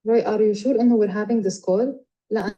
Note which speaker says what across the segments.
Speaker 1: Roy, are you sure إنه we're having this call؟ لا.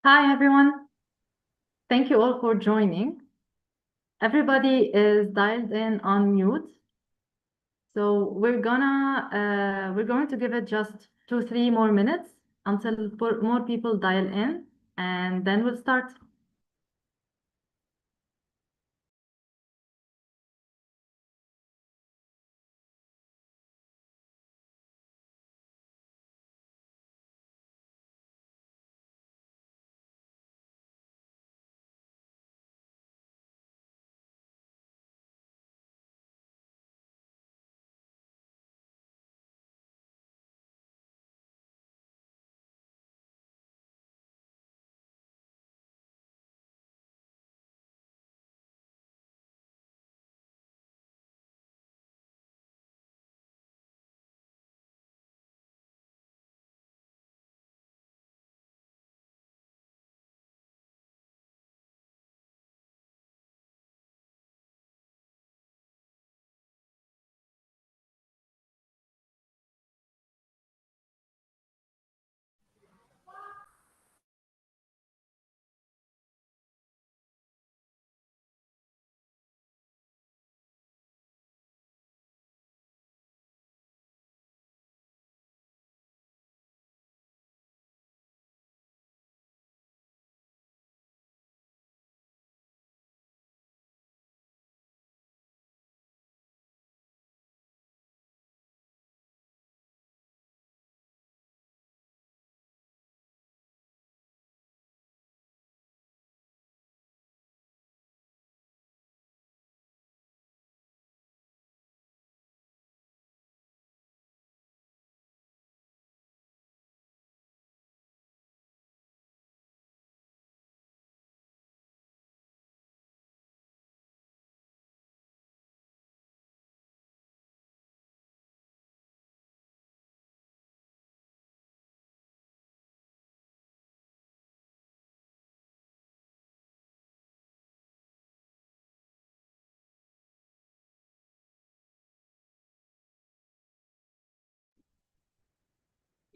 Speaker 2: Hi, everyone. Thank you all for joining. Everybody is dialed in on mute. So we're going to give it just 2-3 more minutes until more people dial in, and then we'll start.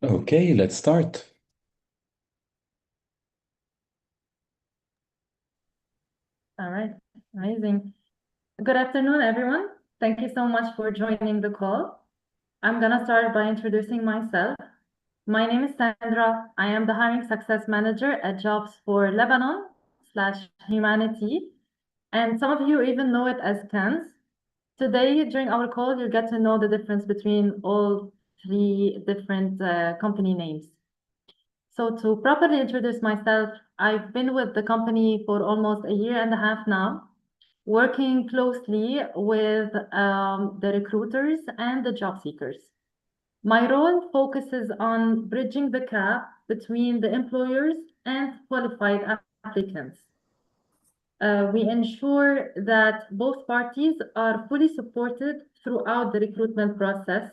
Speaker 3: Okay, let's start.
Speaker 2: All right, amazing. Good afternoon, everyone. Thank you so much for joining the call. I'm gonna start by introducing myself. My name is Sandra. I am the Hiring Success Manager at Jobs for Lebanon/Humanity, and some of you even know it as CANS. Today, during our call, you'll get to know the difference between all three different company names. So to properly introduce myself, I've been with the company for almost a year and a half now, working closely with the recruiters and the job seekers. My role focuses on bridging the gap between the employers and qualified applicants. We ensure that both parties are fully supported throughout the recruitment process.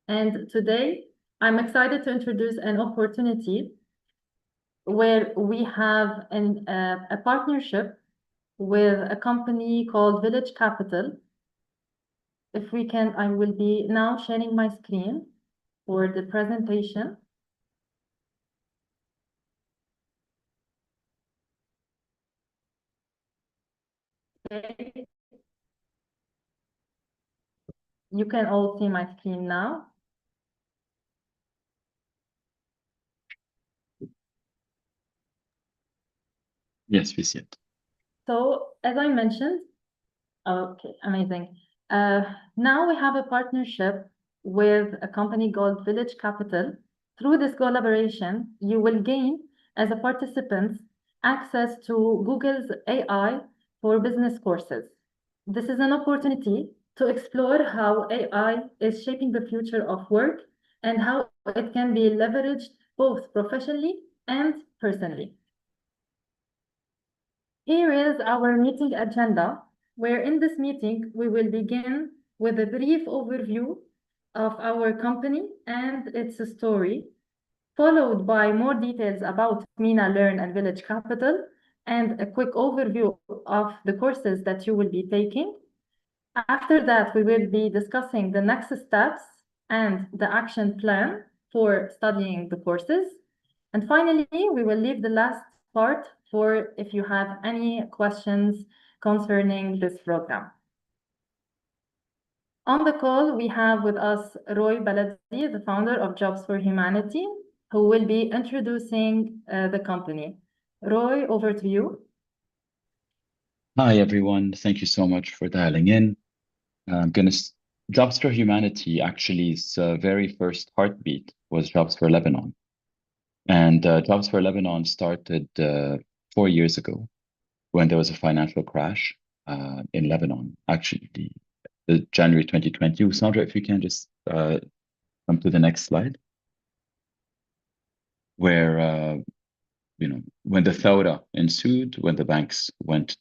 Speaker 2: And today, I'm excited to introduce an opportunity where we have a partnership with a company called Village Capital. if we can, I will be now sharing my screen for the presentation. Okay. You can all see my screen now.
Speaker 3: Yes, we see it.
Speaker 2: So as I mentioned, okay, amazing. Now we have a partnership with a company called Village Capital. Through this collaboration, you will gain, as a participant, access to Google's AI for business courses. This is an opportunity to explore how AI is shaping the future of work and how it can be leveraged both professionally and personally. Here is our meeting agenda, where in this meeting, we will begin with a brief overview of our company and its story, followed by more details about MENA Learn and Village Capital, and a quick overview of the courses that you will be taking. After that, we will be discussing the next steps and the action plan for studying the courses. And finally, we will leave the last part for if you have any questions concerning this program. On the call, we have with us Roy Baladi, the founder of Jobs for Humanity, who will be introducing the company. Roy, over to you.
Speaker 3: Hi, everyone. Thank you so much for dialing in. Jobs for Humanity, actually's very first heartbeat was Jobs for Lebanon. And Jobs for Lebanon started 4 years ago when there was a financial crash in Lebanon, actually, the January 2020. Sandra, if you can just come to the next slide, where, when the Thawra ensued, when the banks went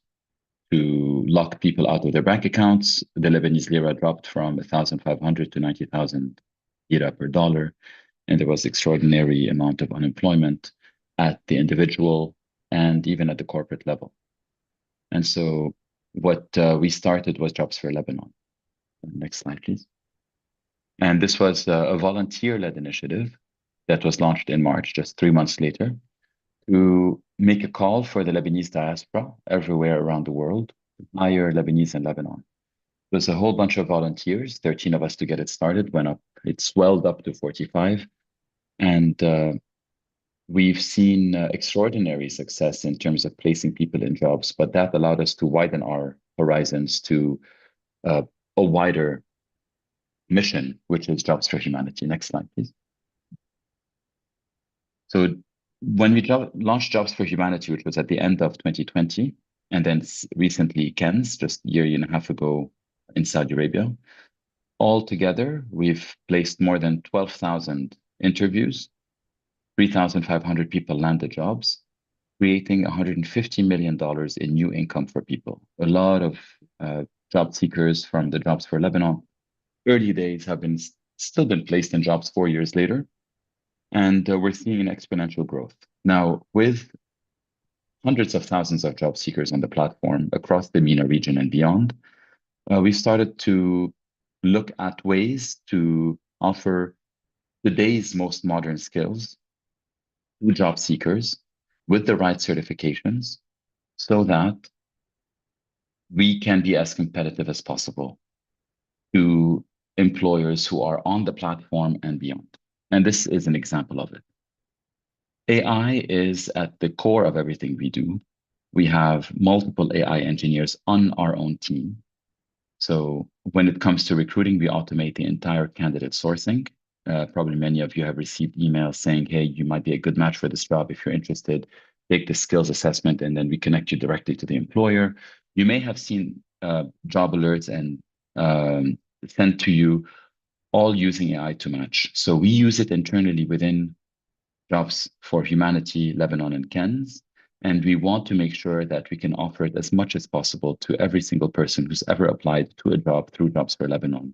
Speaker 3: to lock people out of their bank accounts, the Lebanese lira dropped from 1,500 to 90,000 lira per dollar. And there was extraordinary amount of unemployment at the individual and even at the corporate level. And so what we started was Jobs for Lebanon. Next slide, please. And this was a volunteer-led initiative that was launched in March, just 3 months later, to make a call for the Lebanese diaspora everywhere around the world to hire Lebanese in Lebanon. There's a whole bunch of volunteers, 13 of us to get it started, it swelled up to 45. And we've seen extraordinary success in terms of placing people in jobs, but that allowed us to widen our horizons to a wider mission, which is Jobs for Humanity. Next slide, please. So when we launched Jobs for Humanity, which was at the end of 2020, and then recently KENS, just a year and a half ago in Saudi Arabia, altogether, we've placed more than 12,000 interviews, 3,500 people landed jobs, creating $150 million in new income for people. A lot of job seekers from the Jobs for Lebanon early days have still been placed in jobs 4 years later. And we're seeing an exponential growth. Now, with hundreds of thousands of job seekers on the platform across the MENA region and beyond, we started to look at ways to offer today's most modern skills to job seekers with the right certifications so that we can be as competitive as possible to employers who are on the platform and beyond. And this is an example of it. AI is at the core of everything we do. We have multiple AI engineers on our own team. So when it comes to recruiting, we automate the entire candidate sourcing. Probably many of you have received emails saying, hey, you might be a good match for this job. If you're interested, take the skills assessment, and then we connect you directly to the employer. You may have seen job alerts and sent to you all using AI to match. So we use it internally within Jobs for Humanity, Lebanon, and KENS. And we want to make sure that we can offer it as much as possible to every single person who's ever applied to a job through Jobs for Lebanon.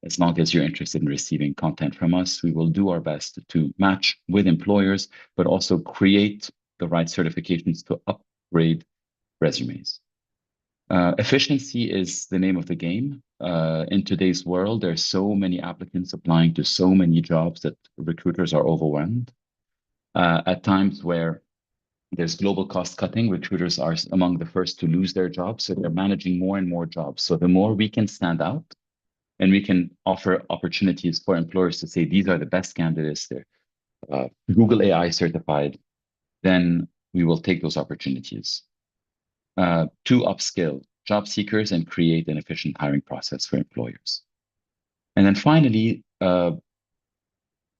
Speaker 3: As long as you're interested in receiving content from us, we will do our best to match with employers, but also create the right certifications to upgrade resumes. Efficiency is the name of the game. In today's world, there's so many applicants applying to so many jobs that recruiters are overwhelmed. At times where there's global cost cutting, recruiters are among the first to lose their jobs, so they're managing more and more jobs. So the more we can stand out and we can offer opportunities for employers to say, these are the best candidates, they're Google AI certified, then we will take those opportunities. To upskill job seekers and create an efficient hiring process for employers. And then finally,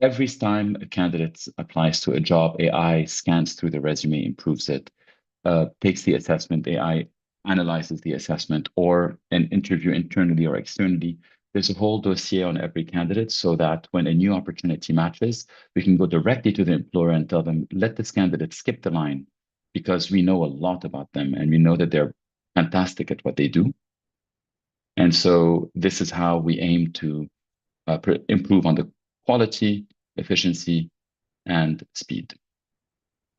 Speaker 3: every time a candidate applies to a job, AI scans through the resume, improves it, takes the assessment, AI analyzes the assessment, or an interview internally or externally. There's a whole dossier on every candidate so that when a new opportunity matches, we can go directly to the employer and tell them, let this candidate skip the line because we know a lot about them and we know that they're fantastic at what they do. And so this is how we aim to improve on the quality, efficiency, and speed.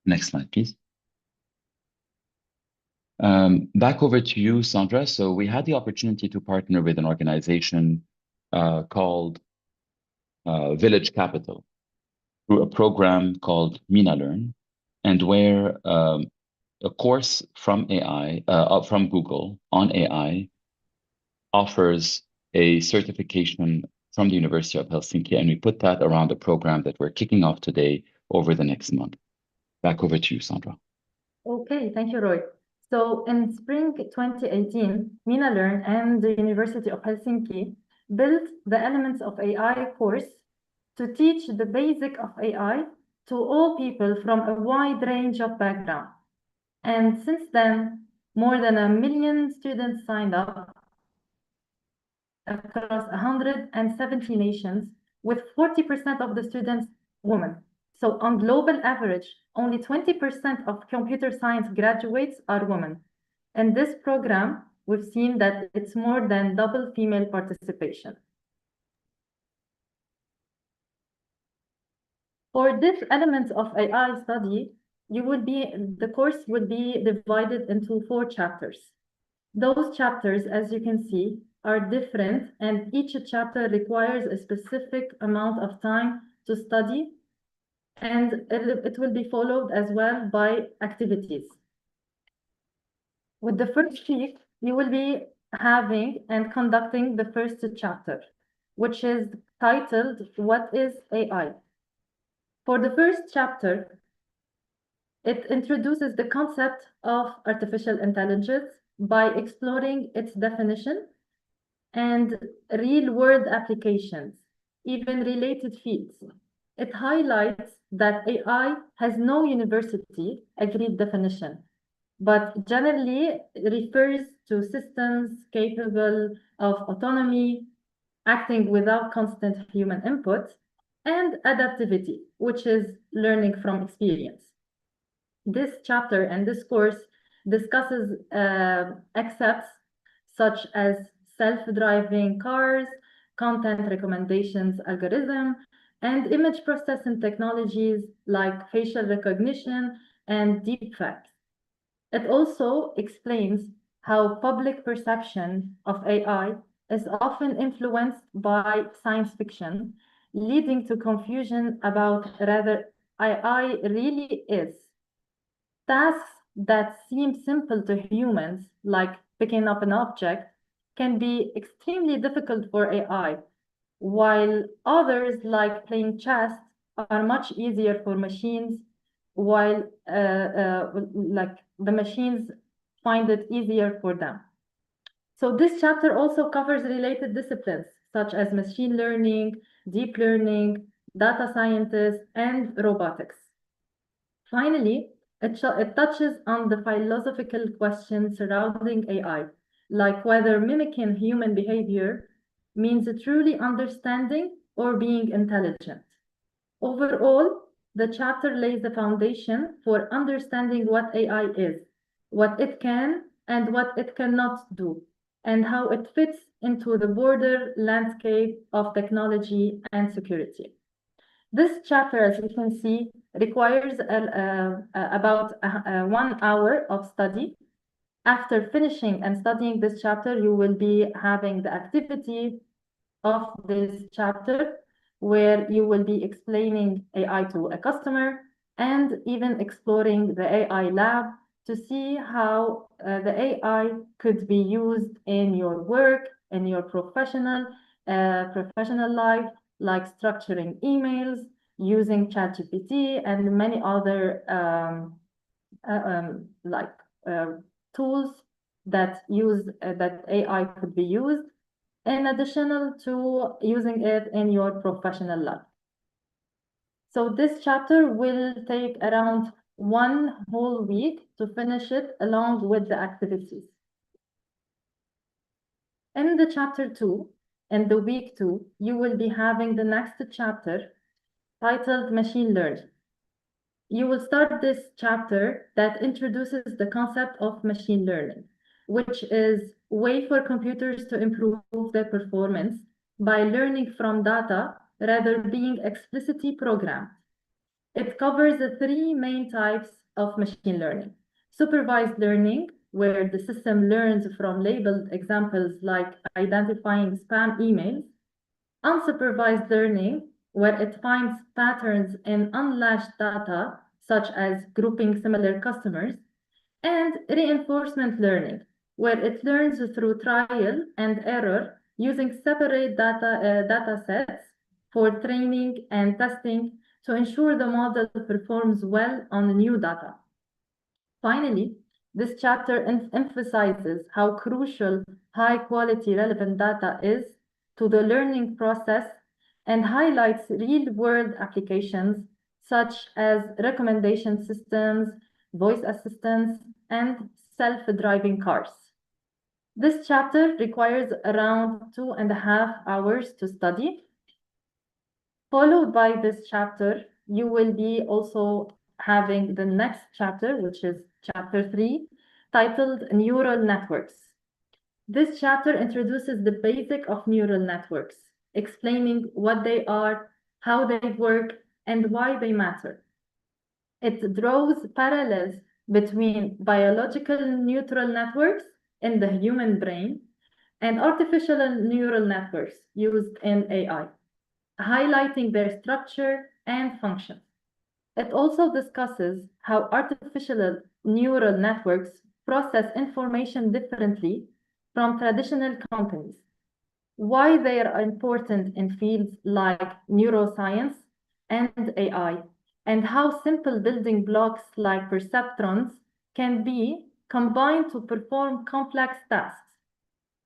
Speaker 3: Next slide, please. Back over to you, Sandra. So we had the opportunity to partner with an organization called Village Capital through a program called MinaLearn, and where a course from AI, from Google on AI offers a certification from the University of Helsinki, and we put that around a program that we're kicking off today over the next month. Back over to you, Sandra.
Speaker 2: Okay, thank you, Roy. So in spring 2018, MinaLearn and the University of Helsinki built the Elements of AI course to teach the basic of AI to all people from a wide range of backgrounds. And since then, more than 1 million students signed up across 170 nations, with 40% of the students women. So on global average, only 20% of computer science graduates are women. In this program, we've seen that it's more than double female participation. For this Elements of AI study, the course would be divided into 4 chapters. Those chapters, as you can see, are different, and each chapter requires a specific amount of time to study, and it will be followed as well by activities. With the first week, you will be having and conducting the first chapter, which is titled, What is AI? For the first chapter, it introduces the concept of artificial intelligence by exploring its definition and real-world applications, even related fields. It highlights that AI has no university agreed definition, but generally refers to systems capable of autonomy, acting without constant human input, and adaptivity, which is learning from experience. This chapter and this course discusses concepts such as self-driving cars, content recommendations algorithm, and image processing technologies like facial recognition and deepfakes. It also explains how public perception of AI is often influenced by science fiction, leading to confusion about whether AI really is. Tasks that seem simple to humans, like picking up an object, can be extremely difficult for AI, while others, like playing chess, are much easier for machines, while like the machines find it easier for them. So this chapter also covers related disciplines, such as machine learning, deep learning, data scientists, and robotics. Finally, it touches on the philosophical questions surrounding AI, like whether mimicking human behavior means truly understanding or being intelligent. Overall, the chapter lays the foundation for understanding what AI is, what it can and what it cannot do, and how it fits into the broader landscape of technology and security. This chapter, as you can see, requires about 1 hour of study, After finishing and studying this chapter, you will be having the activity of this chapter where you will be explaining AI to a customer and even exploring the AI lab to see how the AI could be used in your work, in your professional life, like structuring emails, using ChatGPT and many other tools that AI could be used in addition to using it in your professional life. So this chapter will take around 1 whole week to finish it along with the activities. In the chapter 2, in the week 2, you will be having the next chapter titled Machine Learning. You will start this chapter that introduces the concept of machine learning, which is a way for computers to improve their performance by learning from data rather than being explicitly programmed. It covers the 3 main types of machine learning. Supervised learning, where the system learns from labeled examples like identifying spam emails. Unsupervised learning, where it finds patterns in unlatched data, such as grouping similar customers. And reinforcement learning, where it learns through trial and error using separate data sets for training and testing to ensure the model performs well on new data. Finally, this chapter emphasizes how crucial high-quality relevant data is to the learning process and highlights real-world applications such as recommendation systems, voice assistants, and self-driving cars. This chapter requires around 2.5 hours to study. Followed by this chapter, you will be also having the next chapter, which is chapter 3, titled Neural Networks. This chapter introduces the basic of neural networks, explaining what they are, how they work, and why they matter. It draws parallels between biological neural networks in the human brain and artificial neural networks used in AI, highlighting their structure and function. It also discusses how artificial neural networks process information differently from traditional companies, why they are important in fields like neuroscience and AI, and how simple building blocks like perceptrons can be combined to perform complex tasks.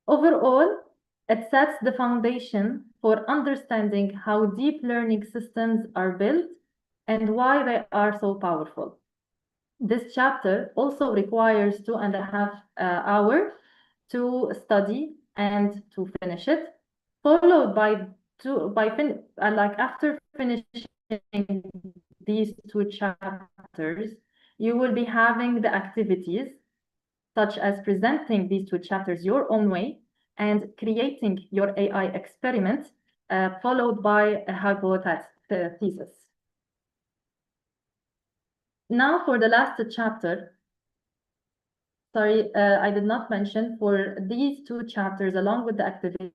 Speaker 2: Overall, it sets the foundation for understanding how deep learning systems are built and why they are so powerful. This chapter also requires 2.5 hours to study and to finish it, followed by after finishing these 2 chapters, you will be having the activities such as presenting these 2 chapters your own way and creating your AI experiment, followed by a hypothesis. Now for the last chapter, sorry, I did not mention for these 2 chapters along with the activity,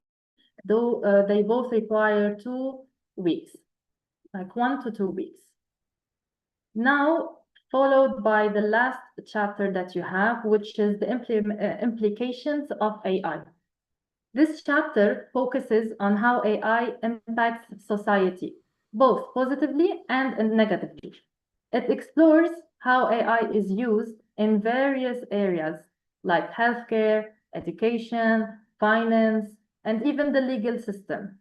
Speaker 2: though they both require 2 weeks, like 1 to 2 weeks. Now, followed by the last chapter that you have, which is the implications of AI. This chapter focuses on how AI impacts society, both positively and negatively. It explores how AI is used in various areas like healthcare, education, finance, and even the legal system,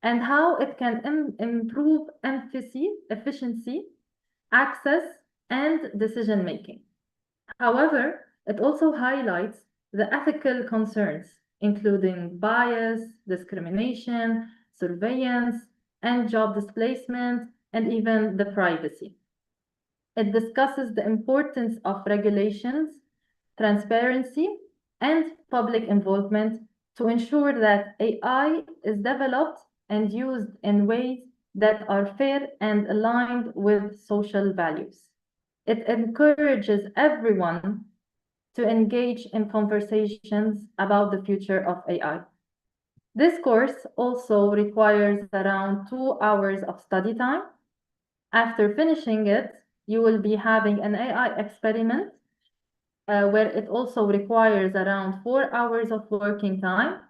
Speaker 2: and how it can improve efficiency, access, and decision-making. However, it also highlights the ethical concerns, including bias, discrimination, surveillance, and job displacement, and even the privacy. It discusses the importance of regulations, transparency, and public involvement to ensure that AI is developed and used in ways that are fair and aligned with social values. It encourages everyone to engage in conversations about the future of AI. This course also requires around 2 hours of study time. After finishing it, you will be having an AI experiment where it also requires around 4 hours of working time,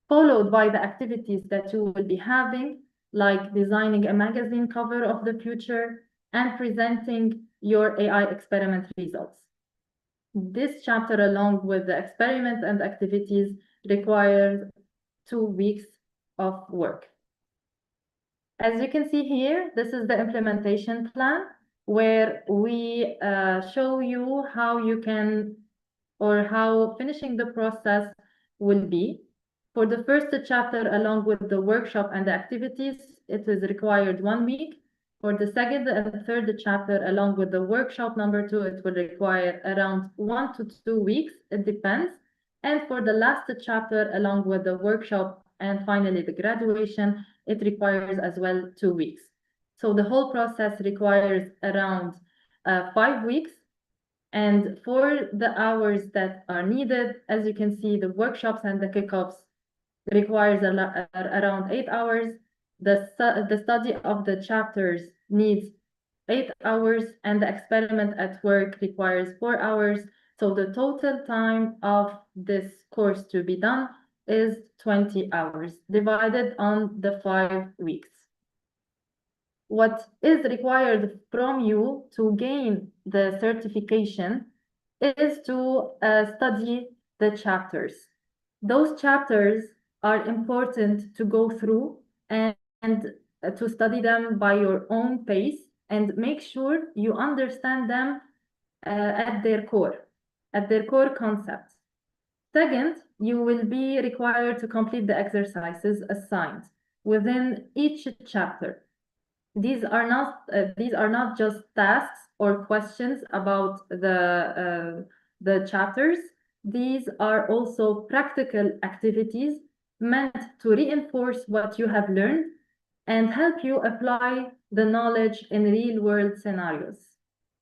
Speaker 2: followed by the activities that you will be having, like designing a magazine cover of the future and presenting your AI experiment results. This chapter, along with the experiment and activities, requires 2 weeks of work. As you can see here, this is the implementation plan where we show you how you can or how finishing the process will be. For the first chapter, along with the workshop and the activities, it is required 1 week. For the second and third chapter, along with the workshop number 2, it will require around 1 to 2 weeks. It depends. And for the last chapter, along with the workshop and finally the graduation, it requires as well 2 weeks. So the whole process requires around 5 weeks. And for the hours that are needed, as you can see, the workshops and the kickoffs requires around 8 hours. The study of the chapters needs 8 hours, and the experiment at work requires 4 hours. So the total time of this course to be done is 20 hours, divided on the 5 weeks. What is required from you to gain the certification is to study the chapters. Those chapters are important to go through and to study them by your own pace and make sure you understand them at their core concepts. Second, you will be required to complete the exercises assigned within each chapter. These are not just tasks or questions about the chapters. These are also practical activities meant to reinforce what you have learned and help you apply the knowledge in real-world scenarios.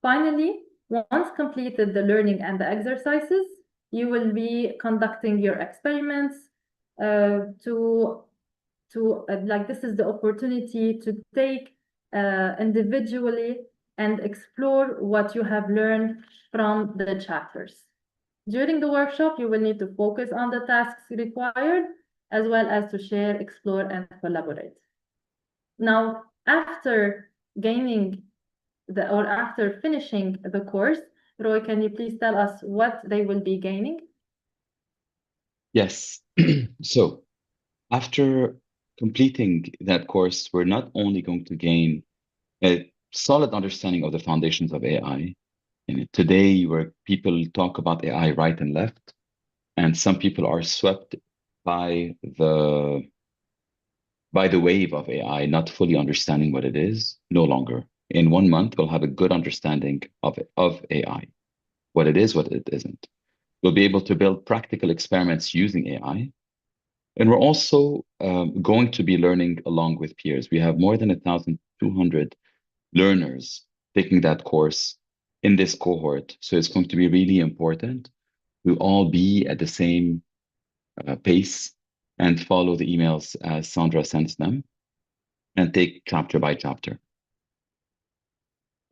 Speaker 2: Finally, once completed the learning and the exercises, you will be conducting your experiments this is the opportunity to take individually and explore what you have learned from the chapters. During the workshop, you will need to focus on the tasks required, as well as to share, explore, and collaborate. Now, after after finishing the course, Roy, can you please tell us what they will be gaining?
Speaker 3: Yes. So after completing that course, we're not only going to gain a solid understanding of the foundations of AI. And today, where people talk about AI right and left, and some people are swept by the wave of AI, not fully understanding what it is, no longer. In 1 month, we'll have a good understanding of AI, what it is, what it isn't. We'll be able to build practical experiments using AI. And we're also going to be learning along with peers. We have more than 1,200 learners taking that course in this cohort. So it's going to be really important to all be at the same pace and follow the emails as Sandra sends them and take chapter by chapter.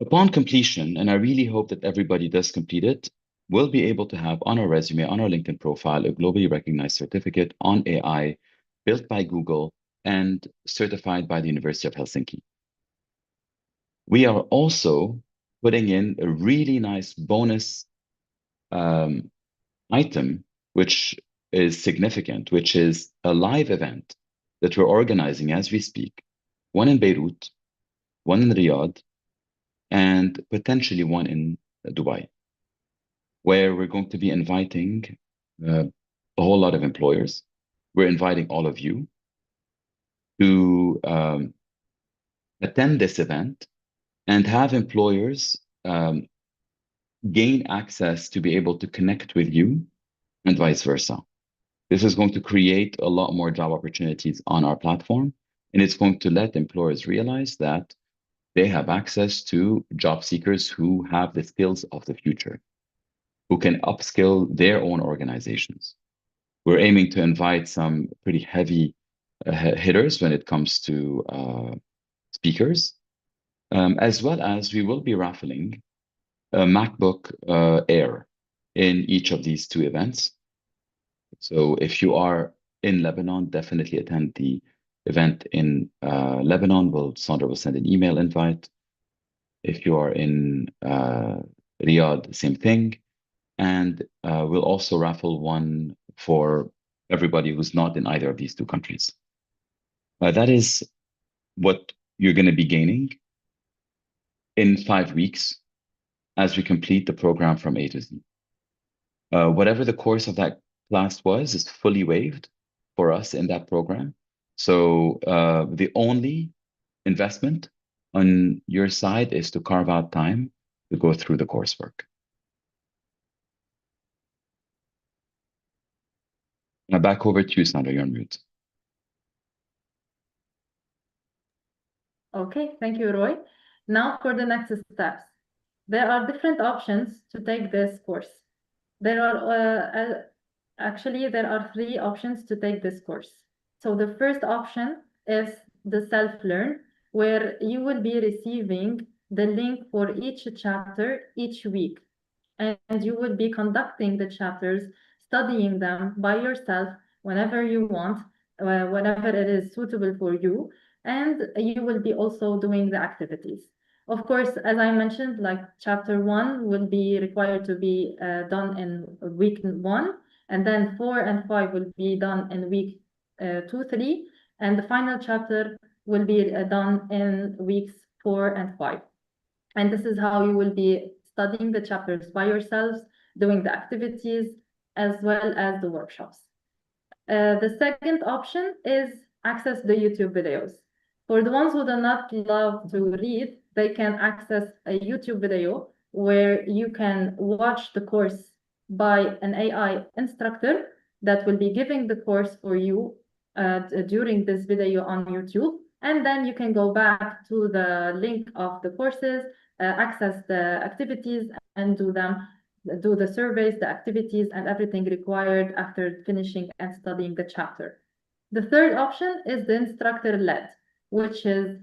Speaker 3: Upon completion, and I really hope that everybody does complete it, we'll be able to have on our resume, on our LinkedIn profile, a globally recognized certificate on AI built by Google and certified by the University of Helsinki. We are also putting in a really nice bonus item, which is significant, which is a live event that we're organizing as we speak, one in Beirut, one in Riyadh, and potentially one in Dubai, where we're going to be inviting a whole lot of employers. We're inviting all of you to attend this event and have employers gain access to be able to connect with you and vice versa. This is going to create a lot more job opportunities on our platform, and it's going to let employers realize that they have access to job seekers who have the skills of the future, who can upskill their own organizations. We're aiming to invite some pretty heavy hitters when it comes to speakers, as well as we will be raffling a MacBook Air in each of these two events. So if you are in Lebanon, definitely attend the event in Lebanon. Sandra will send an email invite. If you are in Riyadh, same thing. And we'll also raffle one for everybody who's not in either of these two countries. That is what you're going to be gaining in 5 weeks as we complete the program from A to Z. Whatever the course of that class was is fully waived for us in that program. So the only investment on your side is to carve out time to go through the coursework. Now back over to you, Sandra, you're on mute.
Speaker 2: Okay, thank you, Roy. Now for the next steps. There are different options to take this course. There are actually 3 options to take this course. So the first option is the self-learn, where you will be receiving the link for each chapter each week. And you will be conducting the chapters, studying them by yourself whenever you want, whenever it is suitable for you. And you will be also doing the activities. Of course, as I mentioned, like chapter 1 will be required to be done in week 1, and then 4 and 5 will be done in week 2, 3, and the final chapter will be done in weeks 4 and 5. And this is how you will be studying the chapters by yourselves, doing the activities, as well as the workshops. The second option is access the YouTube videos. For the ones who do not love to read, they can access a YouTube video where you can watch the course by an AI instructor that will be giving the course for you during this video on YouTube. And then you can go back to the link of the courses, access the activities and do the surveys, the activities, and everything required after finishing and studying the chapter. The third option is the instructor-led, which is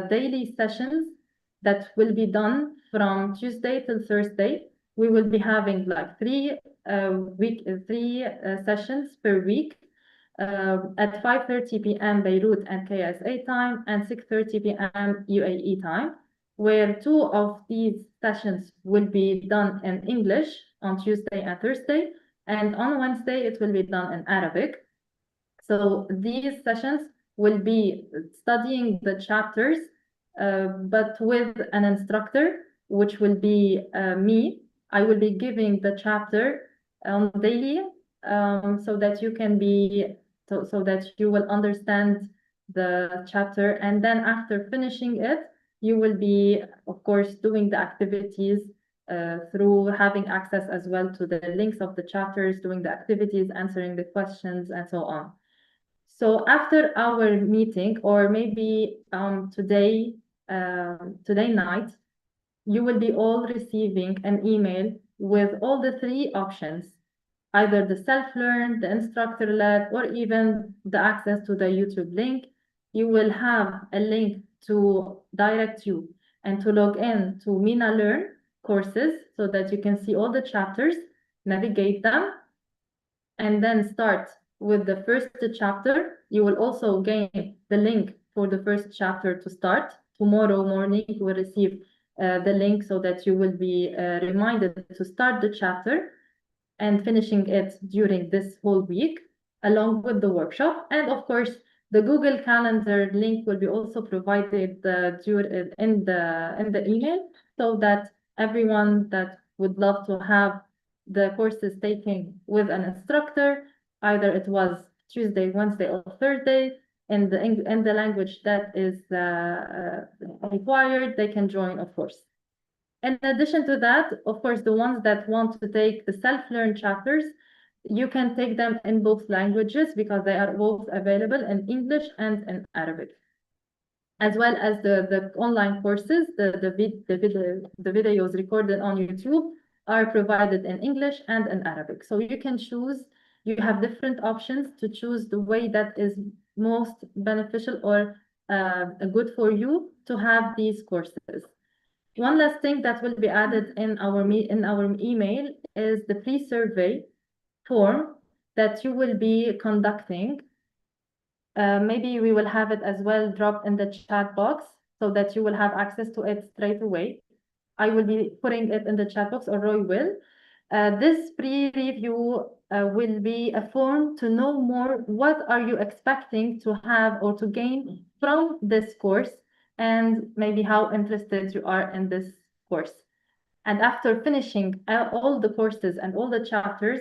Speaker 2: daily sessions that will be done from Tuesday till Thursday. We will be having like 3 sessions per week at 5:30 p.m. Beirut and KSA time and 6:30 p.m. UAE time, where 2 of these sessions will be done in English on Tuesday and Thursday, and on Wednesday it will be done in Arabic. So these sessions will be studying the chapters, but with an instructor, which will be me. I will be giving the chapter daily, so that you can be, so that you will understand the chapter, and then after finishing it, you will be, of course, doing the activities through having access as well to the links of the chapters, doing the activities, answering the questions, and so on. So after our meeting, or maybe today night, you will be all receiving an email with all the 3 options, either the self-learn, the instructor-led, or even the access to the YouTube link. You will have a link to direct you and to log in to MENA Learn courses so that you can see all the chapters, navigate them, and then start with the first chapter. You will also gain the link for the first chapter to start. Tomorrow morning, you will receive the link so that you will be reminded to start the chapter and finishing it during this whole week, along with the workshop. And of course, the Google Calendar link will be also provided in the email, so that everyone that would love to have the courses taken with an instructor, either it was Tuesday, Wednesday, or Thursday, in the language that is required, they can join, of course. In addition to that, of course, the ones that want to take the self-learn chapters, you can take them in both languages because they are both available in English and in Arabic. As well as the online courses, the videos recorded on YouTube are provided in English and in Arabic. So you can choose, you have different options to choose the way that is most beneficial or good for you to have these courses. One last thing that will be added in our email is the pre-survey form that you will be conducting. Maybe we will have it as well dropped in the chat box so that you will have access to it straight away. I will be putting it in the chat box, or Roy will. This pre-review will be a form to know more what are you expecting to have or to gain from this course, and maybe how interested you are in this course. And after finishing all the courses and all the chapters,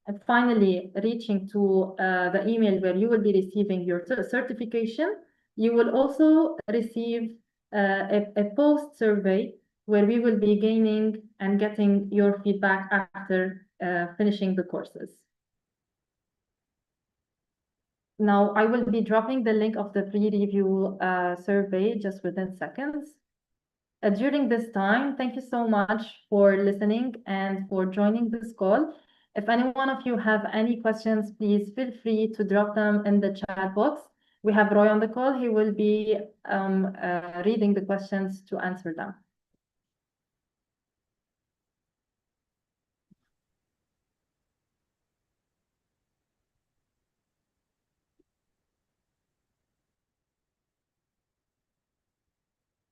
Speaker 2: and finally reaching to the email where you will be receiving your certification, you will also receive a post survey where we will be gaining and getting your feedback after finishing the courses. Now, I will be dropping the link of the pre-review survey just within seconds. During this time, thank you so much for listening and for joining this call. If any one of you have any questions, please feel free to drop them in the chat box. We have Roy on the call. He will be reading the questions to answer them.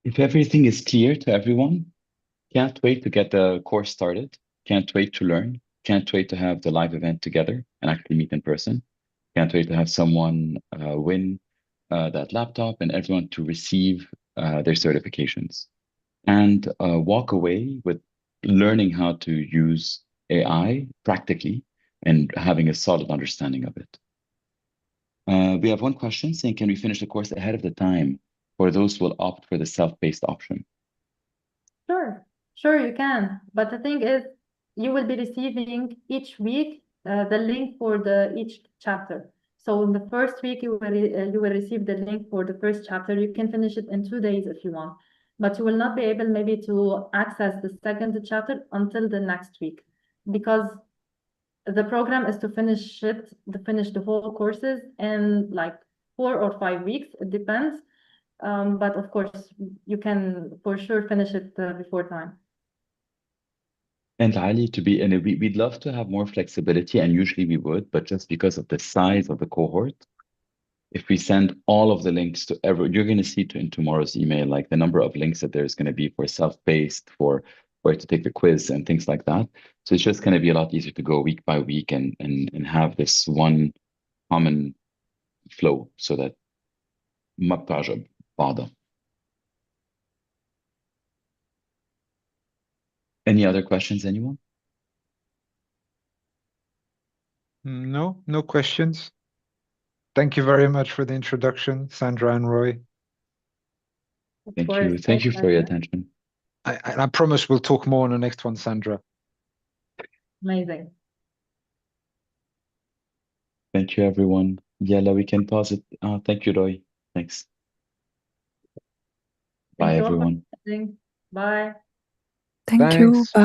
Speaker 3: If everything is clear to everyone, can't wait to get the course started. Can't wait to learn. Can't wait to have the live event together and actually meet in person. Can't wait to have someone win that laptop and everyone to receive their certifications and walk away with learning how to use AI practically and having a solid understanding of it. We have one question saying, can we finish the course ahead of the time for those who will opt for the self-paced option?
Speaker 2: Sure, you can. But the thing is, you will be receiving each week the link for each chapter. So in the first week, you will receive the link for the first chapter. You can finish it in 2 days if you want, but you will not be able maybe to access the second chapter until the next week, because the program is to finish the whole courses in like 4 or 5 weeks. It depends. But of course, you can for sure finish it before time.
Speaker 3: And Ali, we'd love to have more flexibility, and usually we would, but just because of the size of the cohort, if we send all of the links to you're going to see in tomorrow's email, like the number of links that there's going to be for self-paced, for where to take the quiz and things like that. So it's just going to be a lot easier to go week by week and have this one common flow so that ما بتعجب بعضها. Any other questions, anyone?
Speaker 4: No questions. Thank you very much for the introduction, Sandra and Roy.
Speaker 3: Thank you. Thank you for your attention.
Speaker 4: I promise we'll talk more on the next one, Sandra.
Speaker 2: Amazing.
Speaker 3: Thank you, everyone. Yalla, we can pause it. Thank you, Roy. Thanks. Bye, everyone.
Speaker 2: Bye.
Speaker 5: Thank you. Bye.